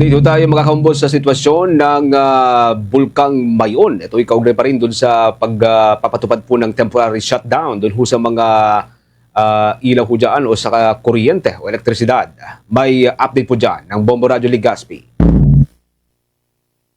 Dito tayo mga kaumbol sa sitwasyon ng Bulkang Mayon. Ito ikaugnay pa rin dun sa pagpapatupad po ng temporary shutdown dun ho sa mga ilaw ho dyan o sa kuryente o elektrisidad. May update po dyan ng Bombo Radio Legazpi.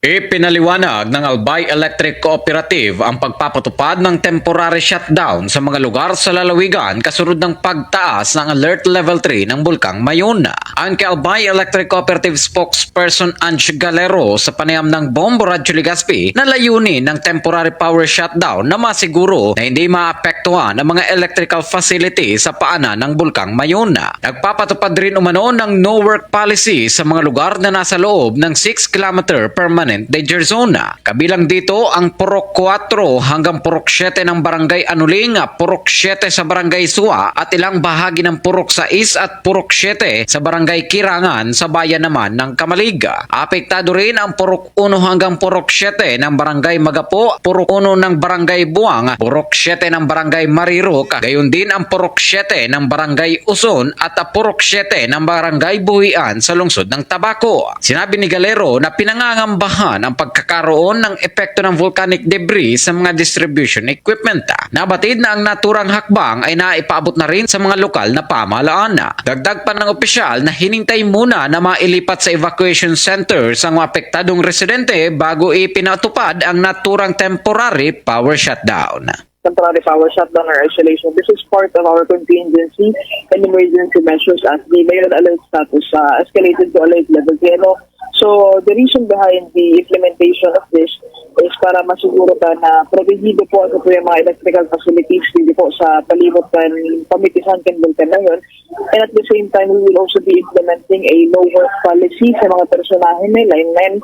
Ipinaliwanag ng Albay Electric Cooperative ang pagpapatupad ng temporary shutdown sa mga lugar sa lalawigan kasunod ng pagtaas ng Alert Level 3 ng Bulkang Mayon. Ang kay Albay Electric Cooperative spokesperson Ange Galero sa panayam ng Bombo Radio Legazpi na layunin ng temporary power shutdown na masiguro na hindi maapektuhan ang mga electrical facility sa paanan ng Bulkang Mayon. Nagpapatupad rin umano ng no work policy sa mga lugar na nasa loob ng 6 km permanent danger zone. Kabilang dito ang Purok 4 hanggang Purok 7 ng Barangay Anuling, Purok 7 sa Barangay Suwa at ilang bahagi ng Purok 6 at Purok 7 sa Barangay Kirangan sa bayan naman ng Kamalig. Apektado rin ang Purok 1 hanggang Purok 7 ng Barangay Magapo, Purok 1 ng Barangay Buang, Purok 7 ng Barangay Marirok, gayon din ang Purok 7 ng Barangay Uson at Purok 7 ng Barangay Buhian sa lungsod ng Tabaco. Sinabi ni Galero na pinangangambahan ang pagkakaroon ng epekto ng volcanic debris sa mga distribution equipment. Nabatid na ang naturang hakbang ay naipaabot na rin sa mga lokal na pamahalaan. Dagdag pa ng opisyal na hinintay muna na mailipat sa evacuation centers ang apektadong residente bago ipinatupad ang naturang temporary power shutdown. Temporary power shutdown or isolation. This is part of our contingency and emergency measures as the Mayon alert status escalated to alert level 0. So the reason behind the implementation of this is para masiguro ka na protegido po sa yung mga electrical facilities dito po sa palibot ng Pamitisan Bulkan na yun. And at the same time, we will also be implementing a no work policy sa mga personahe na linemen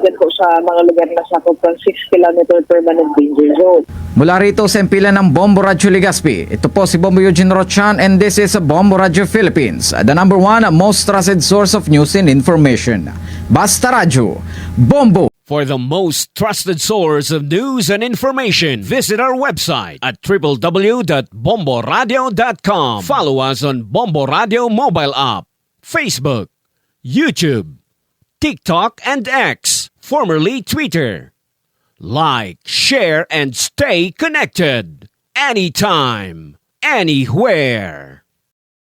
dyan po sa mga lugar na sakop ng 6 km permanent danger zone. Mula rito sa empila ng Bombo Radio Legazpi, ito po si Bombo Eugene Rochan and this is Bombo Radio Philippines, the #1 most trusted source of news and information. Basta Radio, Bombo! For the most trusted source of news and information, visit our website at www.bomboradio.com. Follow us on Bombo Radio mobile app, Facebook, YouTube, TikTok, and X, formerly Twitter. Like, share, and stay connected. Anytime, anywhere.